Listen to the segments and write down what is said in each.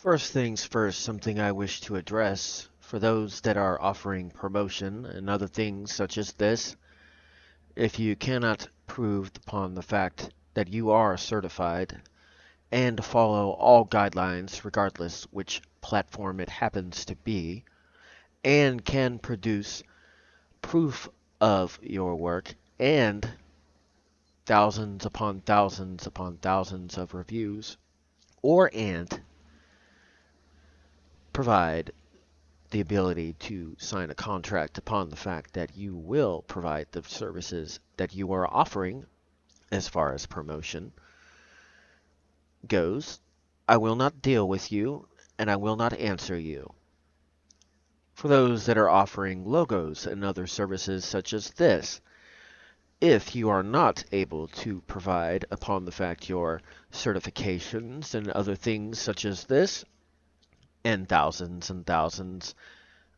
First things first, something I wish to address for those that are offering promotion and other things such as this. If you cannot prove upon the fact that you are certified and follow all guidelines, regardless which platform it happens to be, and can produce proof of your work and thousands upon thousands of reviews, or and provide the ability to sign a contract upon the fact that you will provide the services that you are offering as far as promotion goes, I will not deal with you and I will not answer you. For those that are offering logos and other services such as this, if you are not able to provide upon the fact your certifications and other things such as this, and thousands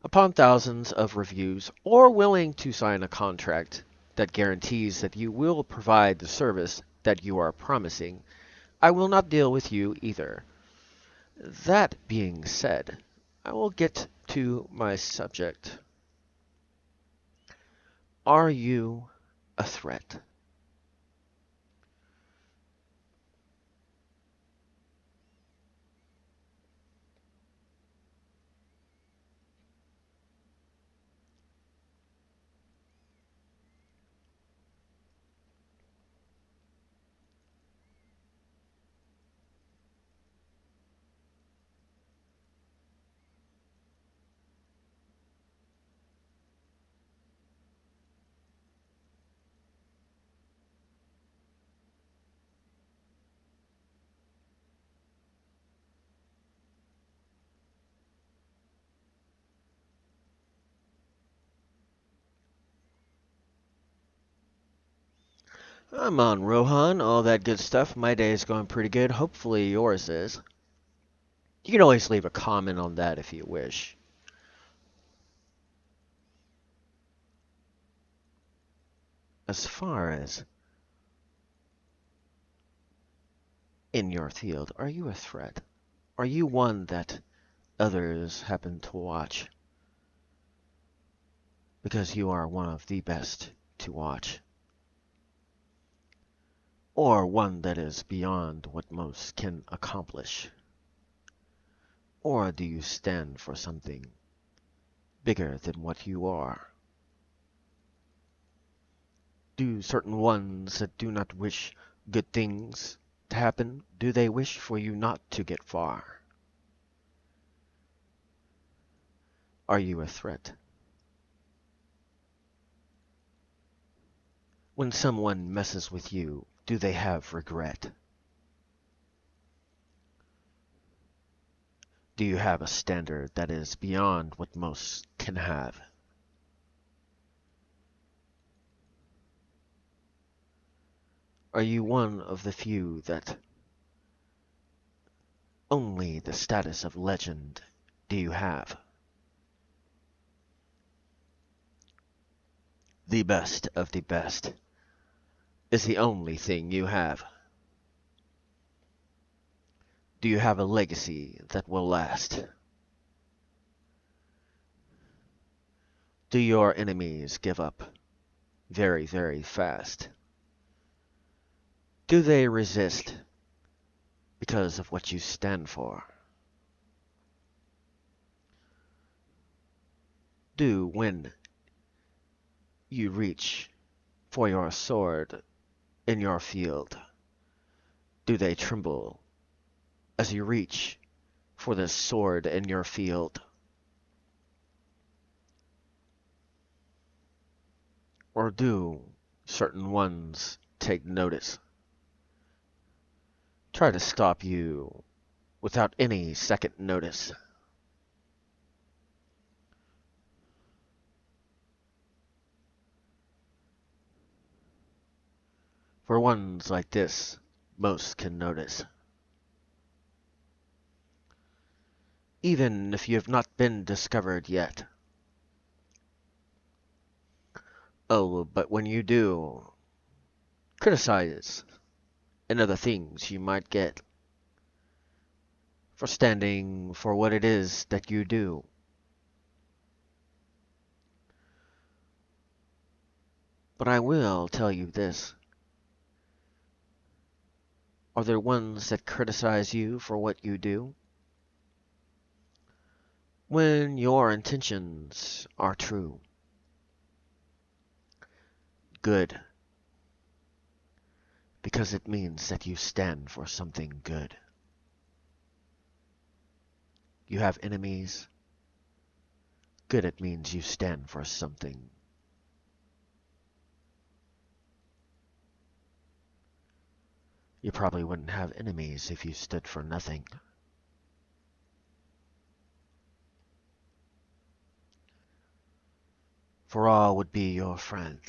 upon thousands of reviews, or willing to sign a contract that guarantees that you will provide the service that you are promising, I will not deal with you either. That being said, I will get to my subject. Are you a threat? I'm on Rohan, all that good stuff. My day is going pretty good. Hopefully yours is. You can always leave a comment on that if you wish. As far as in your field, are you a threat? Are you one that others happen to watch because you are one of the best to watch? Or one that is beyond what most can accomplish? Or do you stand for something bigger than what you are? Do certain ones that do not wish good things to happen, do they wish for you not to get far? Are you a threat? When someone messes with you, do they have regret? Do you have a standard that is beyond what most can have? Are you one of the few that only the status of legend do you have? The best of the best is the only thing you have. Do you have a legacy that will last? Do your enemies give up very fast? Do they resist because of what you stand for? Do when you reach for your sword in your field, do they tremble as you reach for the sword in your field? Or do certain ones take notice, try to stop you without any second notice? For ones like this, most can notice. Even if you have not been discovered yet. Oh, but when you do, criticize and other things you might get for standing for what it is that you do. But I will tell you this. Are there ones that criticize you for what you do? When your intentions are true, good, because it means that you stand for something good. You have enemies, good, it means you stand for something. You probably wouldn't have enemies if you stood for nothing. For all would be your friend.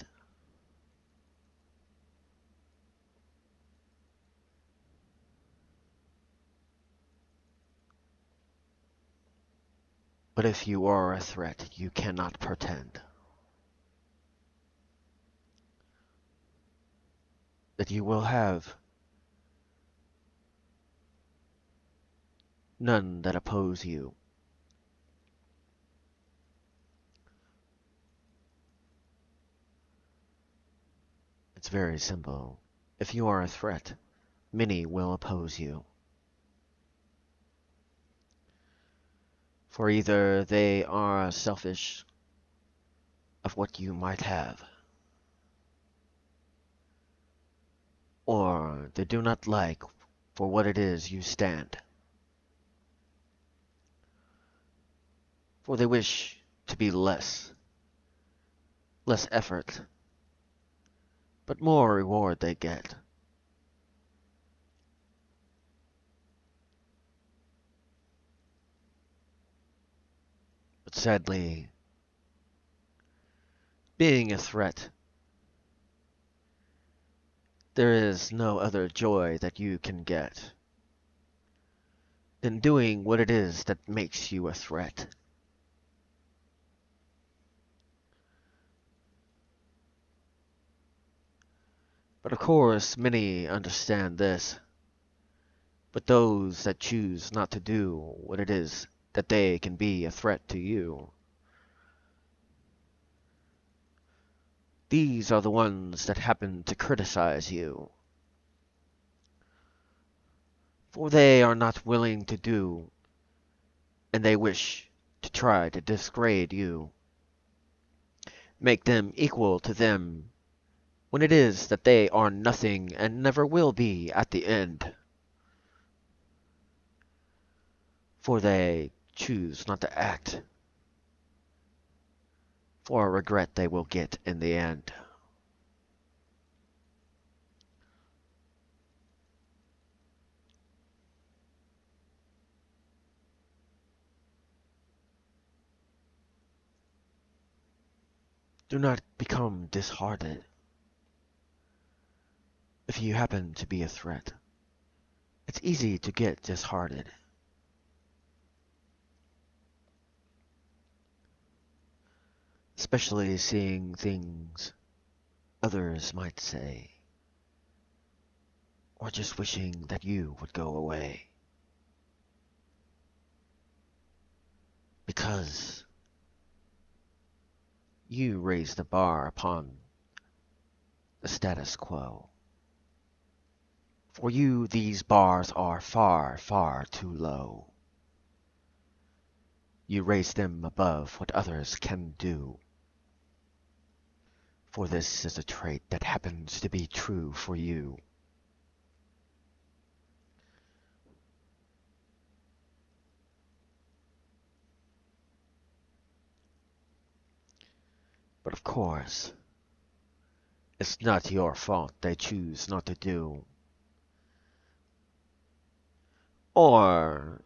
But if you are a threat, you cannot pretend that you will have none that oppose you. It's very simple. If you are a threat, many will oppose you. For either they are selfish of what you might have, or they do not like for what it is you stand. For they wish to be less effort, but more reward they get. But sadly, being a threat, there is no other joy that you can get than doing what it is that makes you a threat. But of course, many understand this. But those that choose not to do what it is that they can be a threat to you, these are the ones that happen to criticize you. For they are not willing to do, and they wish to try to disgrade you. Make them equal to them, when it is that they are nothing and never will be at the end. For they choose not to act, for a regret they will get in the end. Do not become disheartened if you happen to be a threat. It's easy to get disheartened. Especially seeing things others might say, or just wishing that you would go away. Because you raise the bar upon the status quo. For you, these bars are far, far too low. You raise them above what others can do. For this is a trait that happens to be true for you. But of course, it's not your fault they choose not to do. Or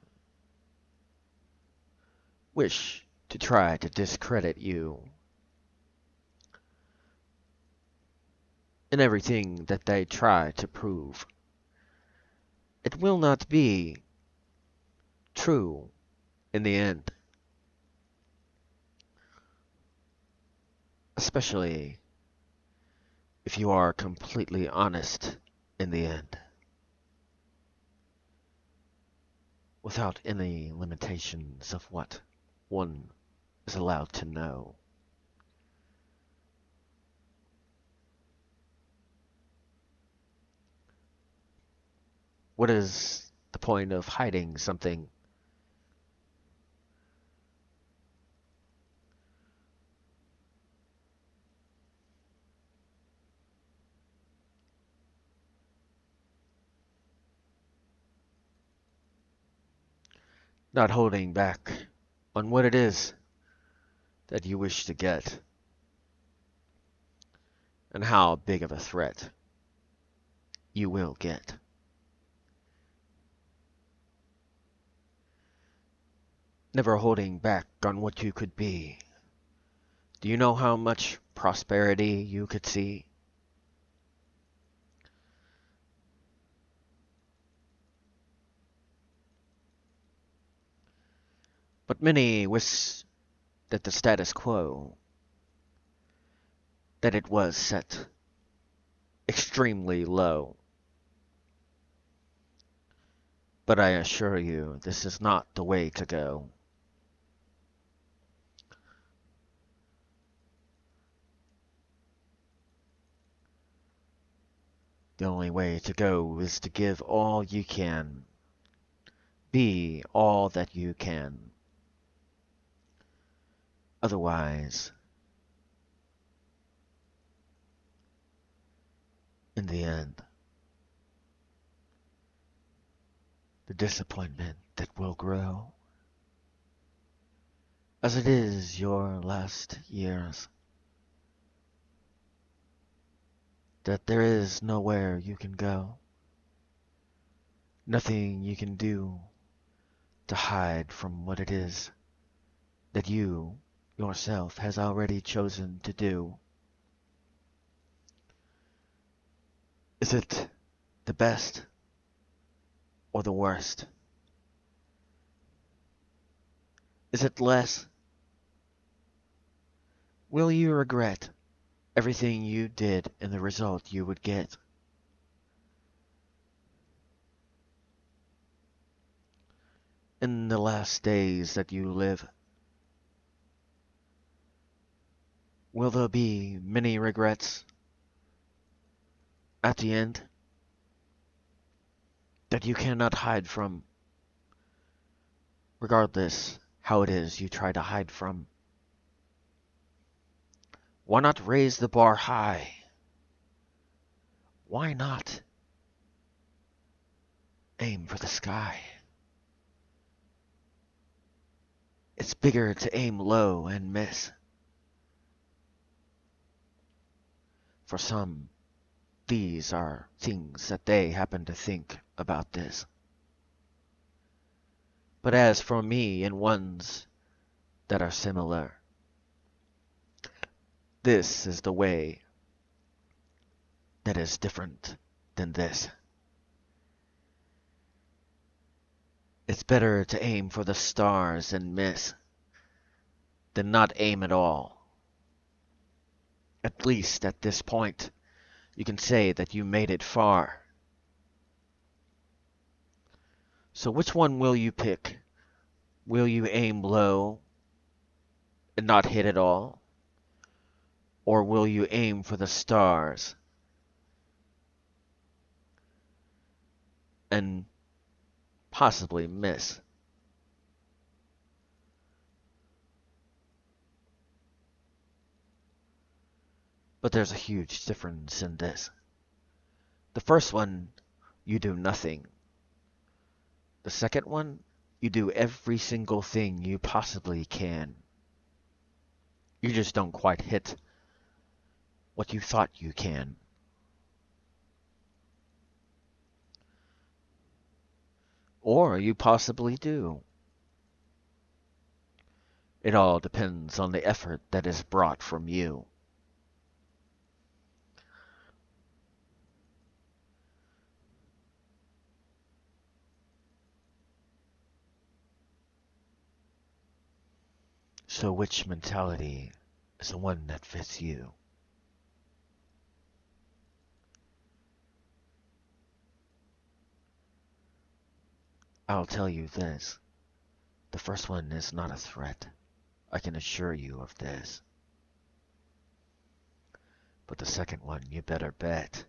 wish to try to discredit you in everything that they try to prove. It will not be true in the end. Especially if you are completely honest in the end. without any limitations of what one is allowed to know. What is the point of hiding something? Not holding back on what it is that you wish to get, and how big of a threat you will get. Never holding back on what you could be. Do you know how much prosperity you could see? But many wish that the status quo, that it was set extremely low. But I assure you, this is not the way to go. The only way to go is to give all you can. Be all that you can. Otherwise, in the end, the disappointment that will grow, as it is your last years, that there is nowhere you can go, nothing you can do to hide from what it is that you yourself has already chosen to do. Is it the best or the worst? Is it less? Will you regret everything you did and the result you would get? In the last days that you live, will there be many regrets at the end that you cannot hide from, regardless how it is you try to hide from? Why not raise the bar high? Why not aim for the sky? It's bigger to aim low and miss. For some, these are things that they happen to think about this. But as for me and ones that are similar, this is the way that is different than this. It's better to aim for the stars and miss than not aim at all. At least at this point, you can say that you made it far. So which one will you pick? Will you aim low and not hit at all? Or will you aim for the stars and possibly miss? But there's a huge difference in this. The first one, you do nothing. The second one, you do every single thing you possibly can. You just don't quite hit what you thought you can. Or you possibly do. It all depends on the effort that is brought from you. So which mentality is the one that fits you? I'll tell you this. The first one is not a threat. I can assure you of this. But the second one, you better bet.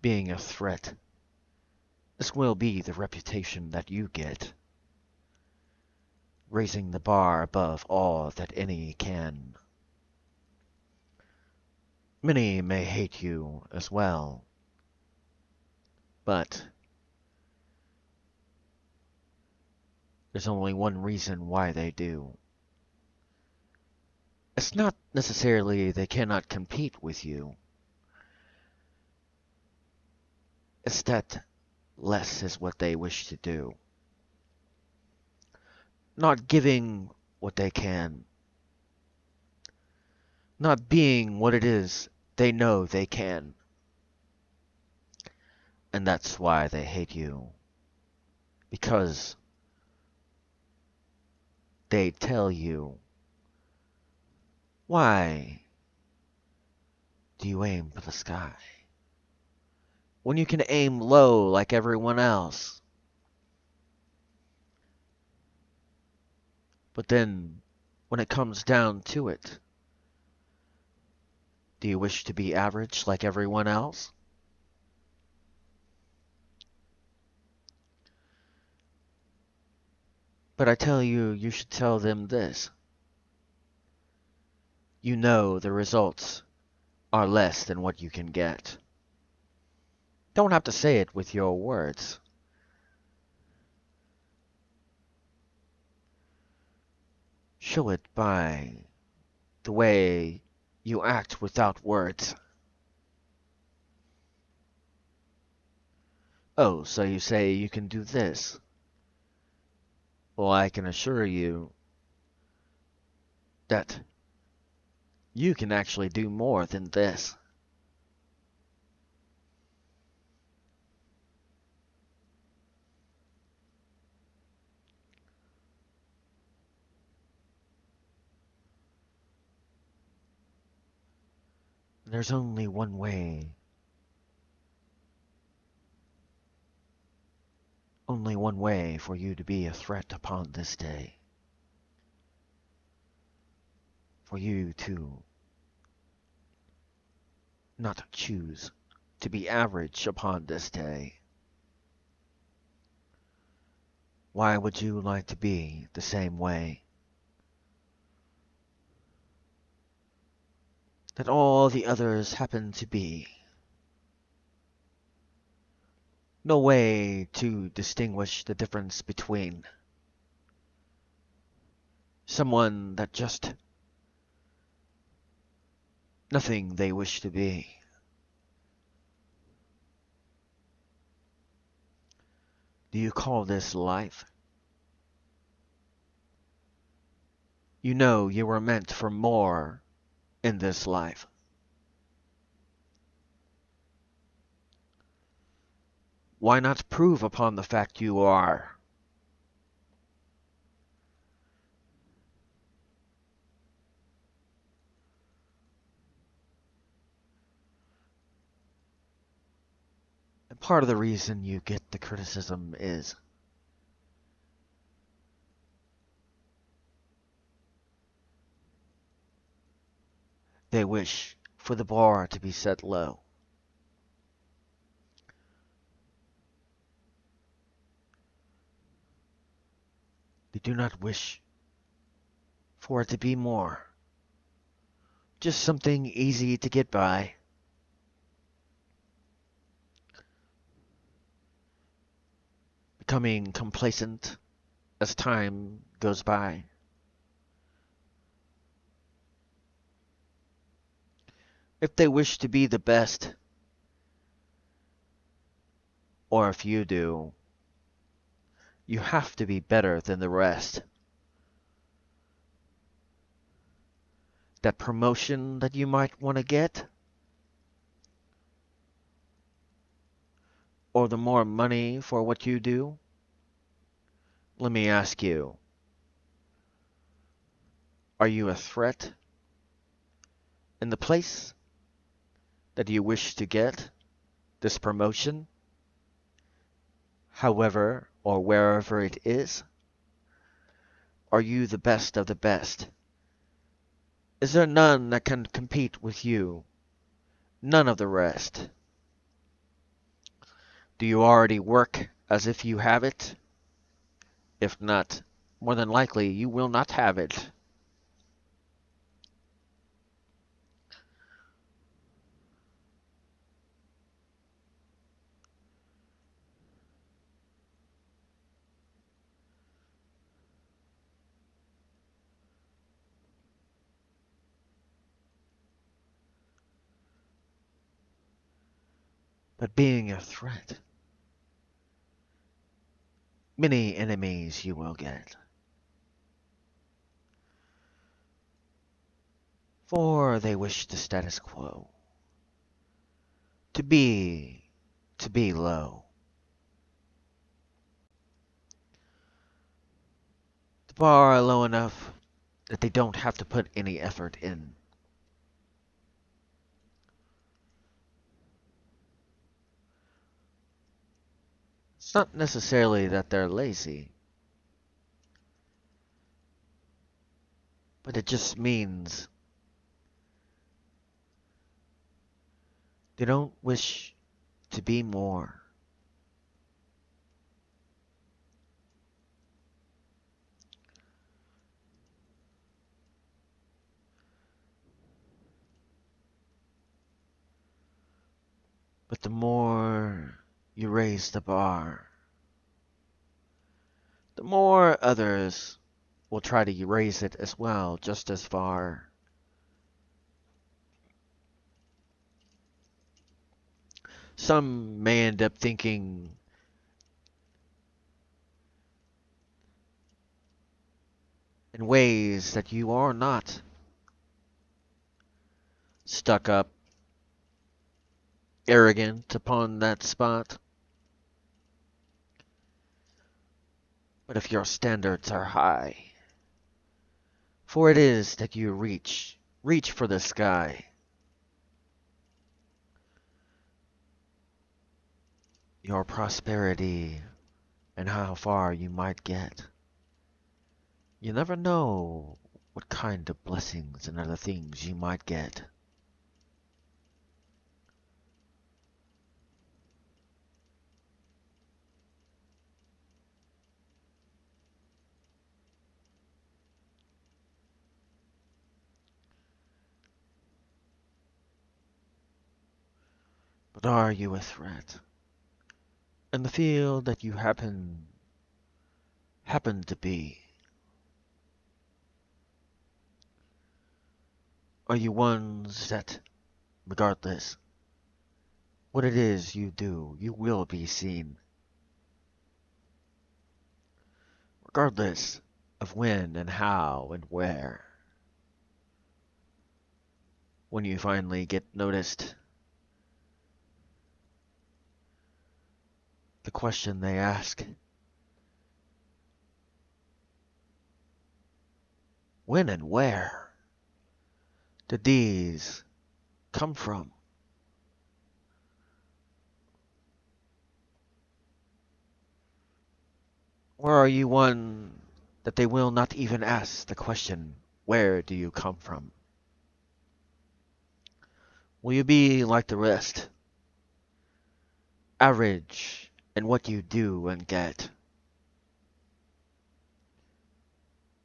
Being a threat, this will be the reputation that you get, raising the bar above all that any can. Many may hate you as well, but there's only one reason why they do. It's not necessarily they cannot compete with you. It's that less is what they wish to do. Not giving what they can. Not being what it is they know they can. And that's why they hate you. Because they tell you, why do you aim for the sky when you can aim low like everyone else? But then, when it comes down to it, do you wish to be average like everyone else? But I tell you, you should tell them this. You know the results are less than what you can get. Don't have to say it with your words. Show it by the way you act without words. Oh, so you say you can do this? Well, I can assure you that you can actually do more than this. There's only one way. Only one way for you to be a threat upon this day. For you to not choose to be average upon this day. Why would you like to be the same way that all the others happen to be? No way to distinguish the difference between someone that just nothing they wish to be. Do you call this life? You know you were meant for more in this life. Why not prove upon the fact you are? And part of the reason you get the criticism is they wish for the bar to be set low. They do not wish for it to be more. Just something easy to get by. Becoming complacent as time goes by. If they wish to be the best, or if you do, you have to be better than the rest. That promotion that you might want to get, or the more money for what you do, let me ask you, are you a threat in the place that you wish to get this promotion? however or wherever it is? Are you the best of the best? Is there none that can compete with you? None of the rest? Do you already work as if you have it? If not, more than likely you will not have it. But being a threat, many enemies you will get. For they wish the status quo. To be, to be low. The bar low enough that they don't have to put any effort in. It's not necessarily that they're lazy, but it just means they don't wish to be more. But the more you raise the bar, the more others will try to raise it as well, just as far. Some may end up thinking in ways that you are not stuck up, arrogant upon that spot. But if your standards are high, for it is that you reach for the sky. Your prosperity and how far you might get. You never know what kind of blessings and other things you might get. But are you a threat? In the field that you happen to be, are you ones that, regardless what it is you do, you will be seen? Regardless of when and how and where. When you finally get noticed, the question they ask, when and where did these come from? Or are you one that they will not even ask the question, where do you come from? Will you be like the rest, average in what you do and get?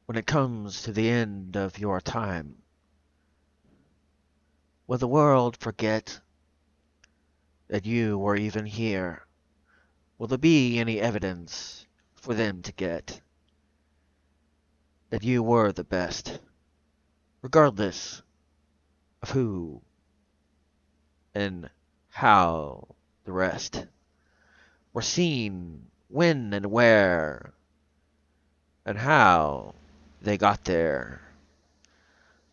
When it comes to the end of your time, will the world forget that you were even here? Will there be any evidence for them to get that you were the best, regardless of who and how the rest were seen, when and where, and how they got there?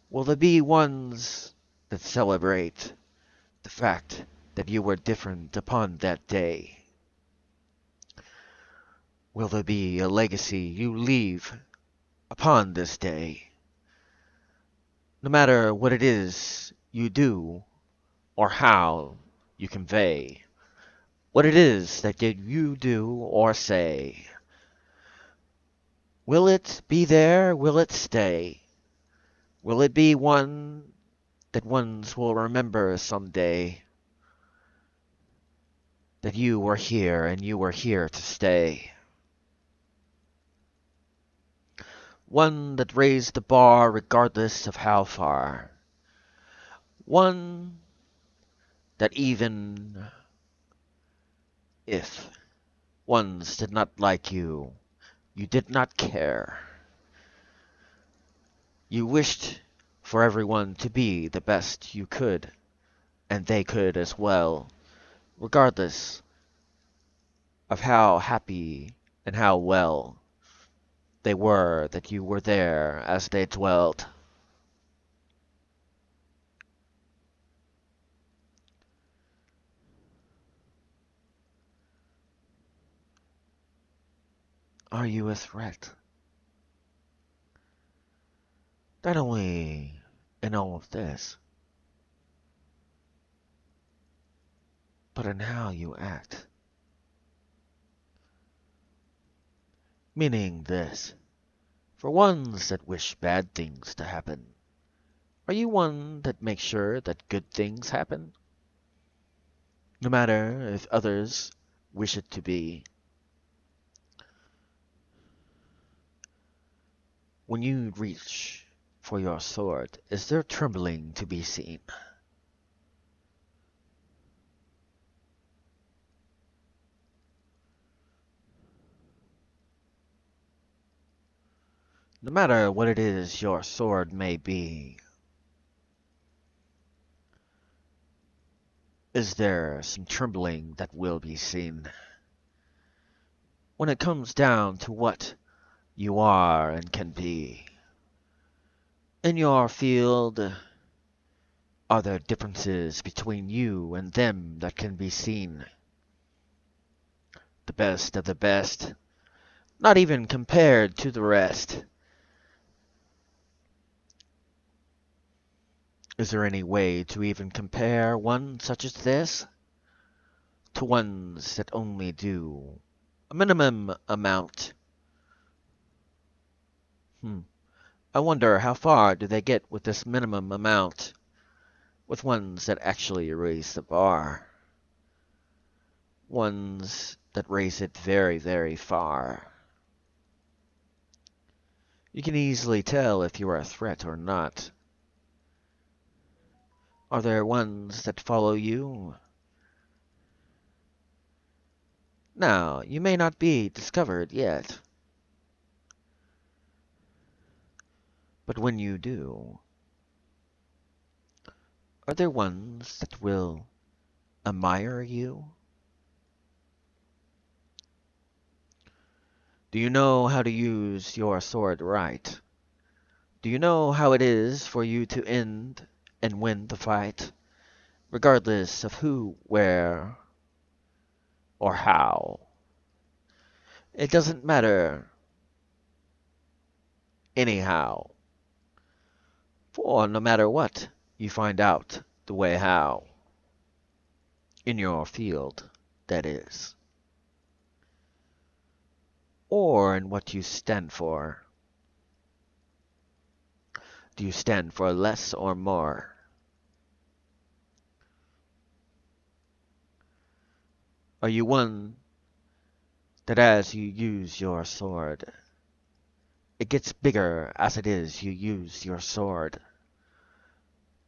Will there be ones that celebrate the fact that you were different upon that day? Will there be a legacy you leave upon this day? No matter what it is you do or how you convey, what it is that you do or say. Will it be there? Will it stay? Will it be one that ones will remember someday? That you were here and you were here to stay. One that raised the bar regardless of how far. One that even if ones did not like you, you did not care. You wished for everyone to be the best you could, and they could as well, regardless of how happy and how well they were that you were there as they dwelt. Are you a threat? Not only in all of this, but in how you act. Meaning this, for ones that wish bad things to happen, are you one that makes sure that good things happen? No matter if others wish it to be. When you reach for your sword, is there trembling to be seen? No matter what it is your sword may be, is there some trembling that will be seen? When it comes down to what you are and can be. In your field, are there differences between you and them that can be seen? The best of the best, not even compared to the rest. Is there any way to even compare one such as this to ones that only do a minimum amount? I wonder how far do they get with this minimum amount with ones that actually raise the bar? Ones that raise it very, very far. You can easily tell if you are a threat or not. Are there ones that follow you? Now, you may not be discovered yet. But when you do, are there ones that will admire you? Do you know how to use your sword right? Do you know how it is for you to end and win the fight, regardless of who, where, or how? It doesn't matter anyhow, for no matter what, you find out the way how. In your field, that is. Or in what you stand for. Do you stand for less or more? Are you one that as you use your sword, it gets bigger as it is you use your sword?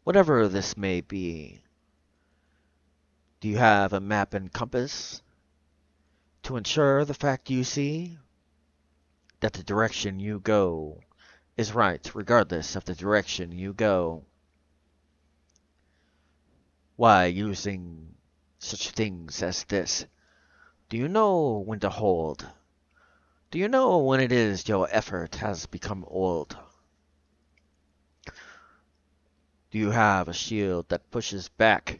Whatever this may be, do you have a map and compass to ensure the fact you see that the direction you go is right regardless of the direction you go? Why, using such things as this, do you know when to hold? Do you know when it is your effort has become old? Do you have a shield that pushes back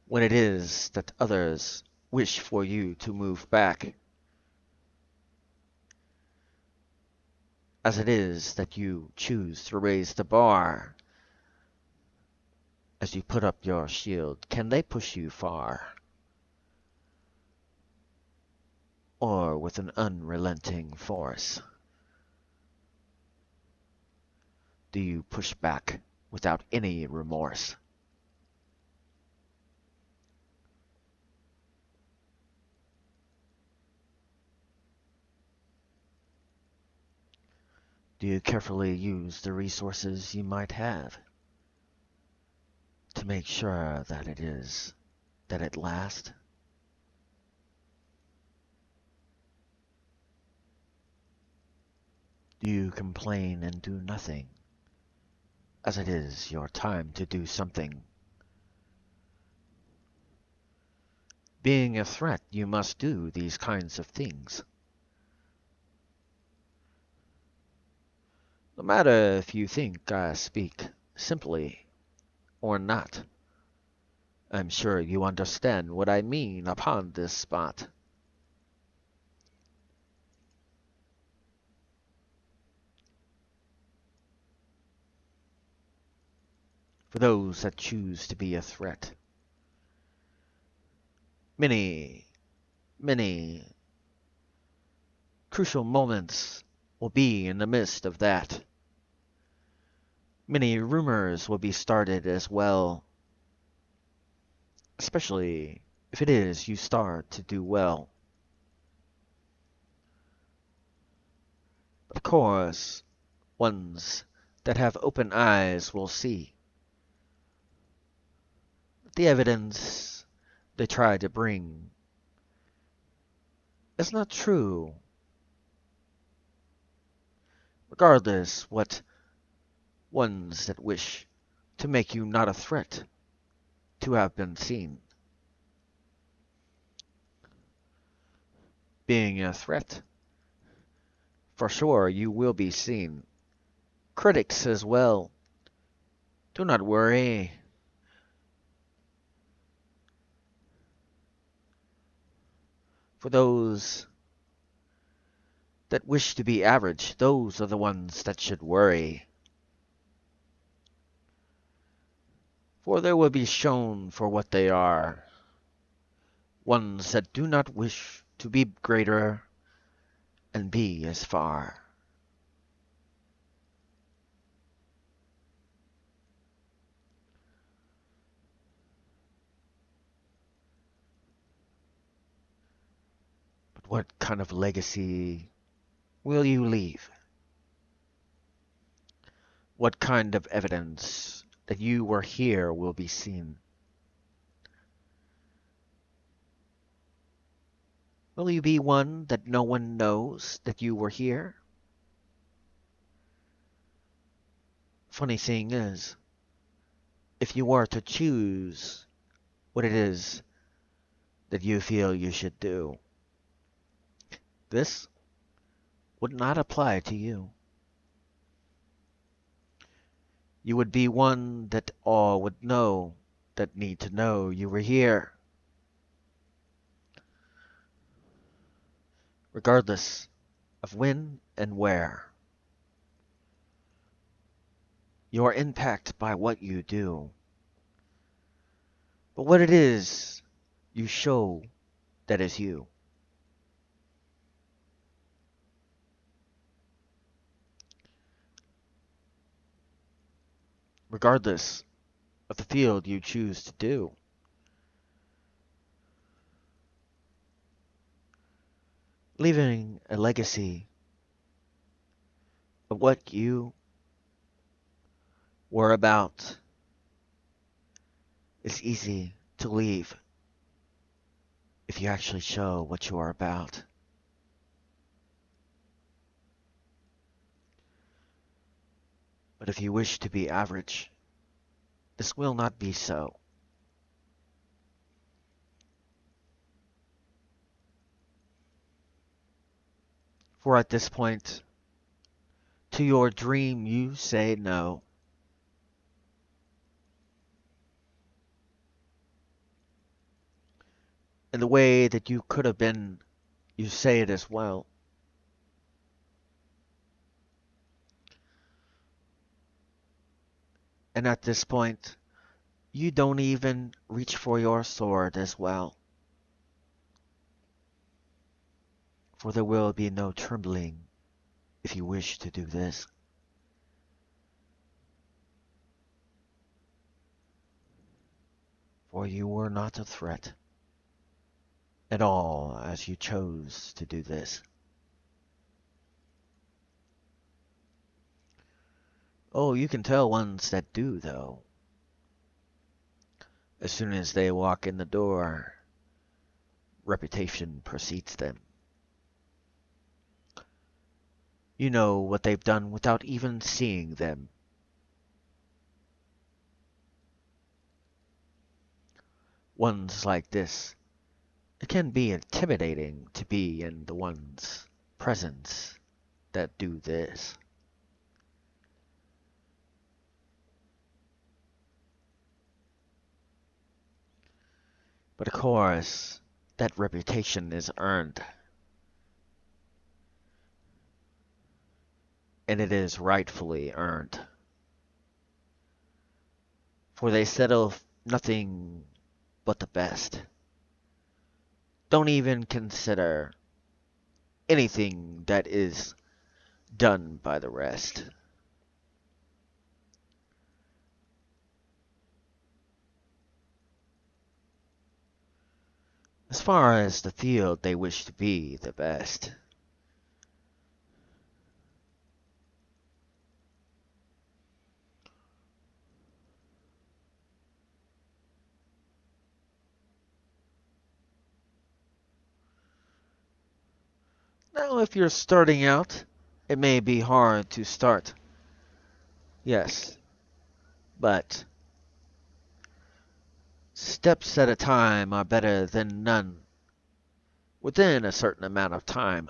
when it is that others wish for you to move back? As it is that you choose to raise the bar as you put up your shield, can they push you far? or with an unrelenting force? Do you push back without any remorse? Do you carefully use the resources you might have to make sure that it lasts? Do you complain and do nothing, as it is your time to do something? Being a threat, you must do these kinds of things. No matter if you think I speak simply or not, I'm sure you understand what I mean upon this spot. For those that choose to be a threat, many, many crucial moments will be in the midst of that. Many rumors will be started as well, especially if it is you start to do well. Of course, ones that have open eyes will see the evidence they try to bring is not true, regardless what ones that wish to make you not a threat to have been seen. Being a threat, for sure you will be seen. Critics as well. Do not worry. For those that wish to be average, those are the ones that should worry. For they will be shown for what they are. Ones that do not wish to be greater and be as far. But what kind of legacy will you leave? What kind of evidence that you were here will be seen? Will you be one that no one knows that you were here? Funny thing is, if you were to choose what it is that you feel you should do, this would not apply to you. You would be one that all would know that need to know you were here. Regardless of when and where. You are impacted by what you do. But what it is, you show that is you. Regardless of the field you choose to do. Leaving a legacy of what you were about is easy to leave if you actually show what you are about. But if you wish to be average, this will not be so. For at this point, to your dream you say no. In the way that you could have been, you say it as well. And at this point, you don't even reach for your sword as well. For there will be no trembling if you wish to do this. For you were not a threat at all as you chose to do this. Oh, you can tell ones that do, though. As soon as they walk in the door, reputation precedes them. You know what they've done without even seeing them. Ones like this, it can be intimidating to be in the one's presence that do this. But of course, that reputation is earned. And it is rightfully earned. For they settle nothing but the best. Don't even consider anything that is done by the rest. As far as the field they wish to be the best. Now, if you're starting out, it may be hard to start. Yes, but steps at a time are better than none within a certain amount of time.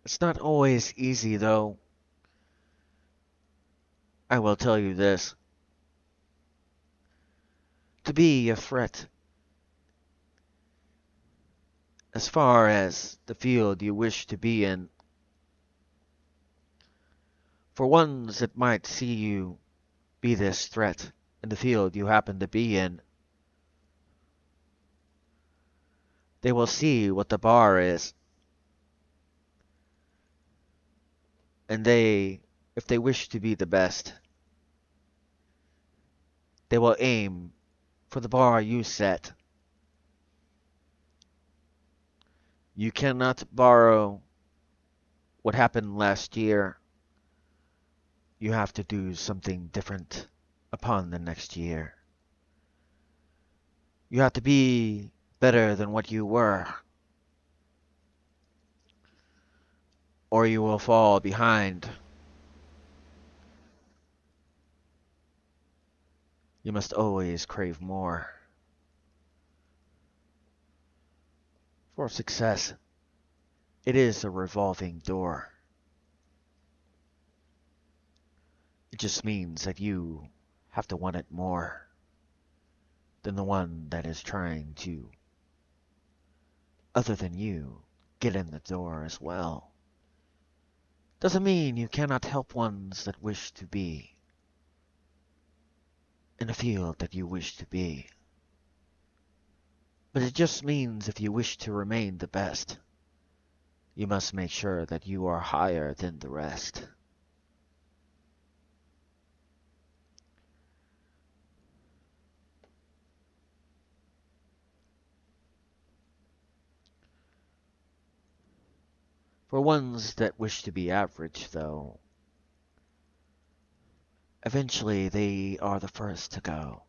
It's not always easy, though. I will tell you this. To be a threat, as far as the field you wish to be in, for ones that might see you be this threat in the field you happen to be in, they will see what the bar is, and if they wish to be the best, they will aim for the bar you set. You cannot borrow what happened last year. You have to do something different upon the next year. You have to be better than what you were, or you will fall behind. You must always crave more. For success, it is a revolving door. It just means that you have to want it more than the one that is trying to, other than you, get in the door as well. Doesn't mean you cannot help ones that wish to be in a field that you wish to be. But it just means if you wish to remain the best, you must make sure that you are higher than the rest. For ones that wish to be average, though, eventually they are the first to go.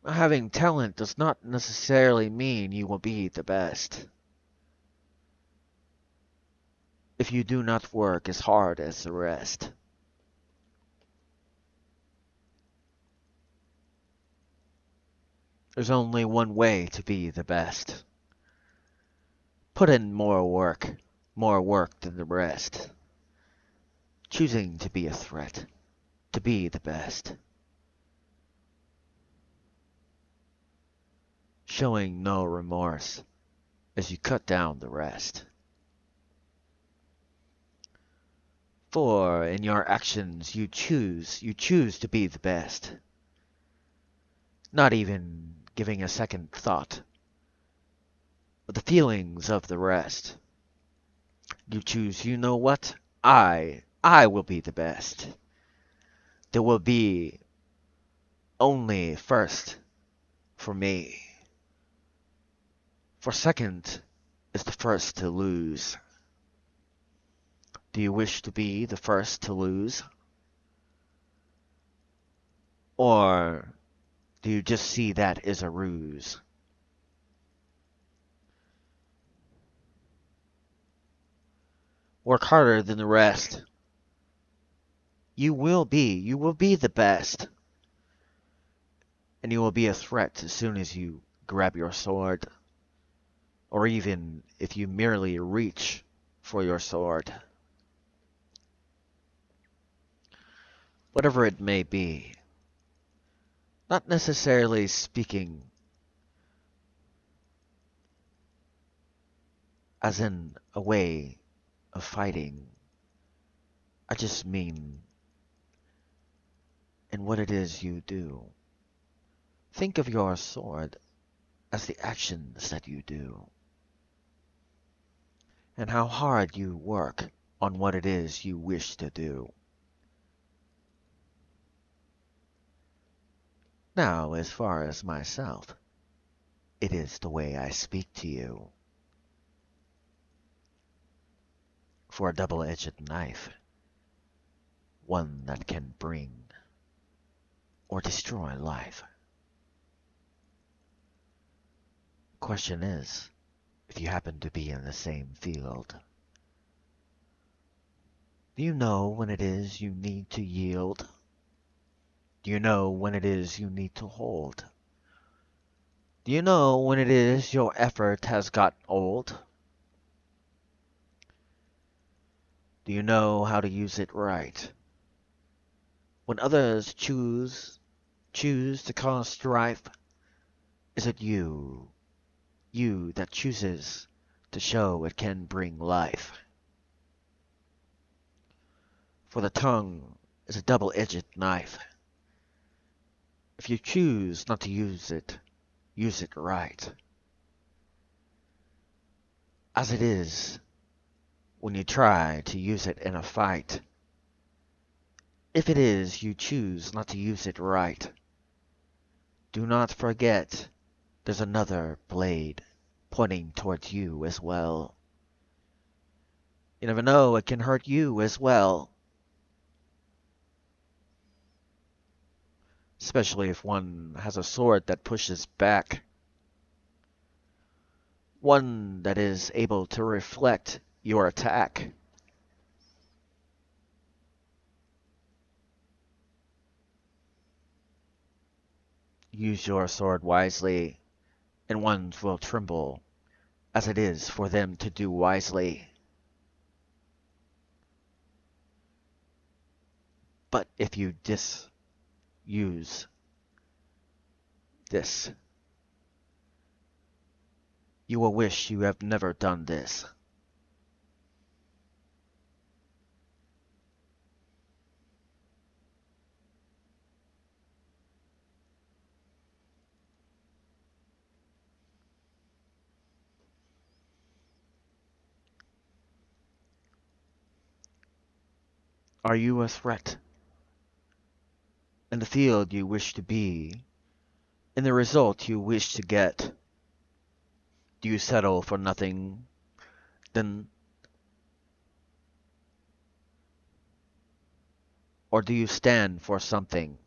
Having talent does not necessarily mean you will be the best. If you do not work as hard as the rest. There's only one way to be the best. Put in more work than the rest. Choosing to be a threat, to be the best. showing no remorse as you cut down the rest. For in your actions you choose to be the best, not even giving a second thought of the feelings of the rest. You choose, you know what? I will be the best. There will be only first for me. For second is the first to lose. Do you wish to be the first to lose? Or do you just see that as a ruse? Work harder than the rest. You will be the best. And you will be a threat as soon as you grab your sword. Or even if you merely reach for your sword. Whatever it may be. Not necessarily speaking as in a way of fighting. I just mean in what it is you do. Think of your sword as the actions that you do, and how hard you work on what it is you wish to do. Now, as far as myself, it is the way I speak to you. For a double-edged knife, one that can bring or destroy life. Question is, if you happen to be in the same field, do you know when it is you need to yield? Do you know when it is you need to hold? Do you know when it is your effort has got old? Do you know how to use it right? When others choose to cause strife, is it you that chooses to show it can bring life? For the tongue is a double-edged knife. If you choose not to use it right. As it is, when you try to use it in a fight, if it is you choose not to use it right, do not forget there's another blade pointing towards you as well. You never know, it can hurt you as well. Especially if one has a sword that pushes back. One that is able to reflect your attack. Use your sword wisely, and ones will tremble, as it is for them to do wisely. But if you disuse this, you will wish you have never done this. Are you a threat? In the field you wish to be, in the result you wish to get, do you settle for nothing, then, or do you stand for something?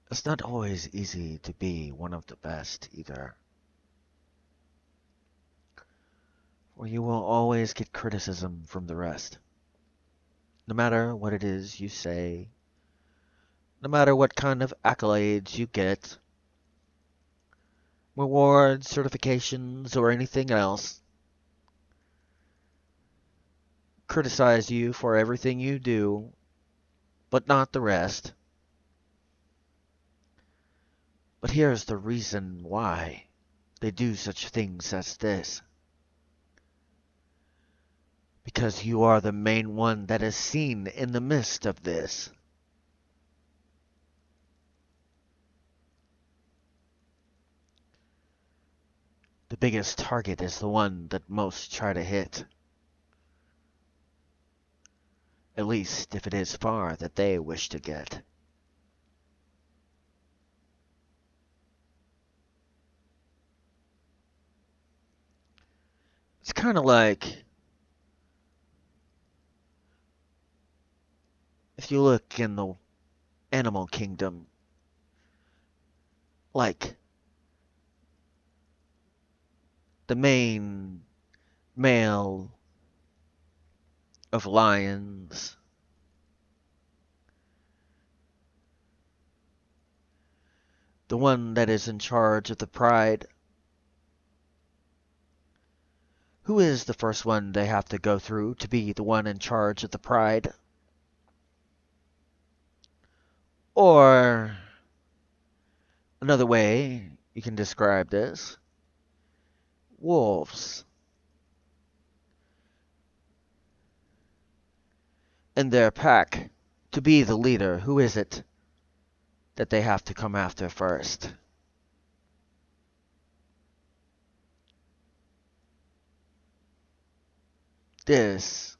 It's not always easy to be one of the best either. For you will always get criticism from the rest. No matter what it is you say, no matter what kind of accolades you get, rewards, certifications, or anything else, criticize you for everything you do, but not the rest. But here's the reason why they do such things as this. Because you are the main one that is seen in the midst of this. The biggest target is the one that most try to hit. At least if it is far that they wish to get. It's kind of like if you look in the animal kingdom, like the main male of lions, the one that is in charge of the pride. Who is the first one they have to go through to be the one in charge of the pride? Or another way you can describe this, wolves. In their pack, to be the leader, who is it that they have to come after first? This,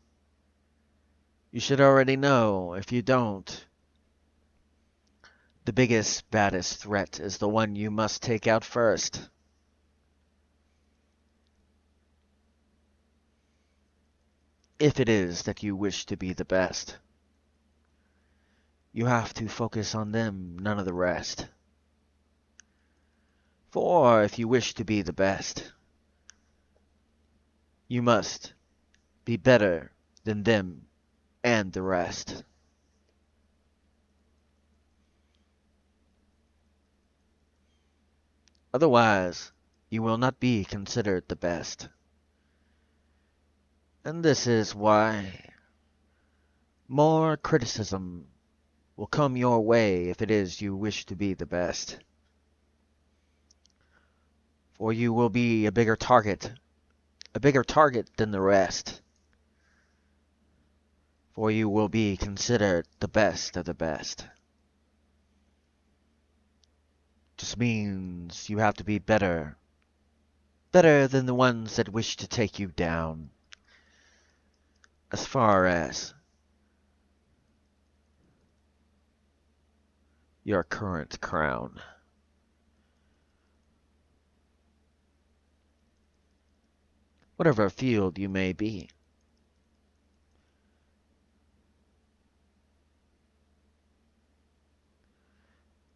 you should already know. If you don't, the biggest, baddest threat is the one you must take out first. If it is that you wish to be the best, you have to focus on them, none of the rest. For if you wish to be the best, you must be better than them and the rest. Otherwise, you will not be considered the best. And this is why more criticism will come your way if it is you wish to be the best. For you will be a bigger target than the rest. For you will be considered the best of the best. Just means you have to be better than the ones that wish to take you down. As far as your current crown. Whatever field you may be.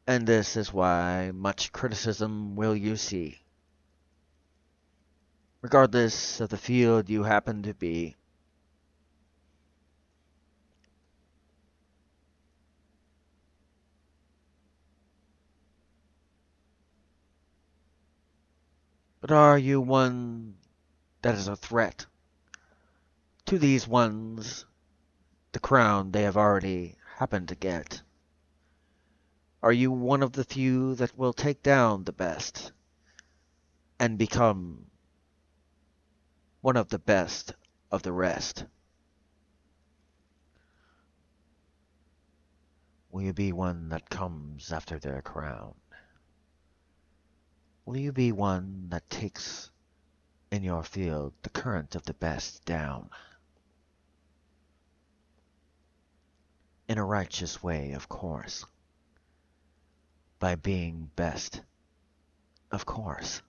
And this is why much criticism will you see. Regardless of the field you happen to be. But are you one that is a threat to these ones, the crown they have already happened to get? Are you one of the few that will take down the best and become one of the best of the rest? Will you be one that comes after their crown? Will you be one that takes in your field the current of the best down? In a righteous way, of course. By being best, of course.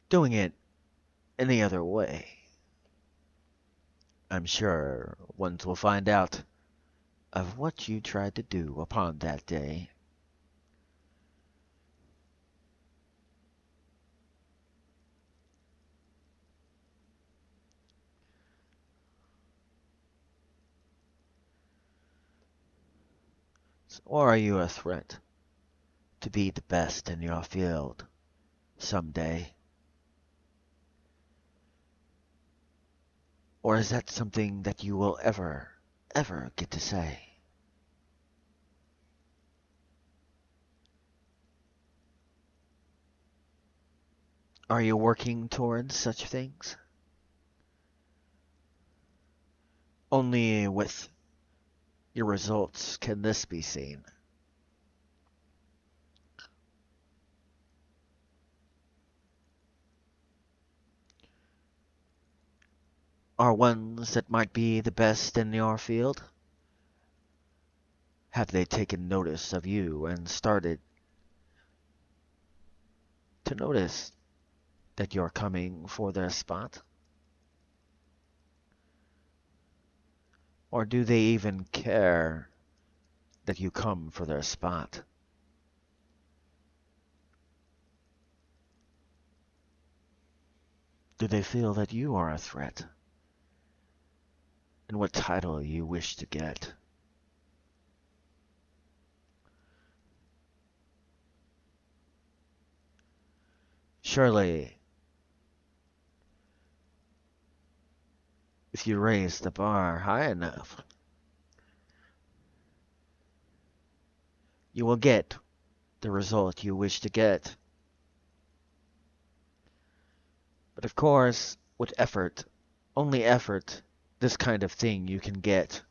Doing it any other way, I'm sure ones will find out of what you tried to do upon that day. Or are you a threat to be the best in your field someday? Or is that something that you will ever get to say? Are you working towards such things? Only with your results can this be seen. Are ones that might be the best in your field? Have they taken notice of you and started to notice that you're coming for their spot? Or do they even care that you come for their spot? Do they feel that you are a threat? And what title you wish to get? Surely, if you raise the bar high enough, you will get the result you wish to get. But of course, with effort, only effort, this kind of thing you can get.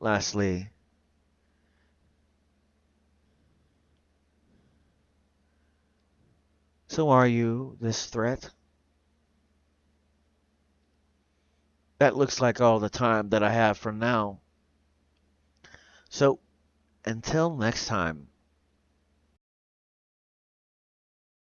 Lastly, so are you this threat? That looks like all the time that I have for now. So, until next time,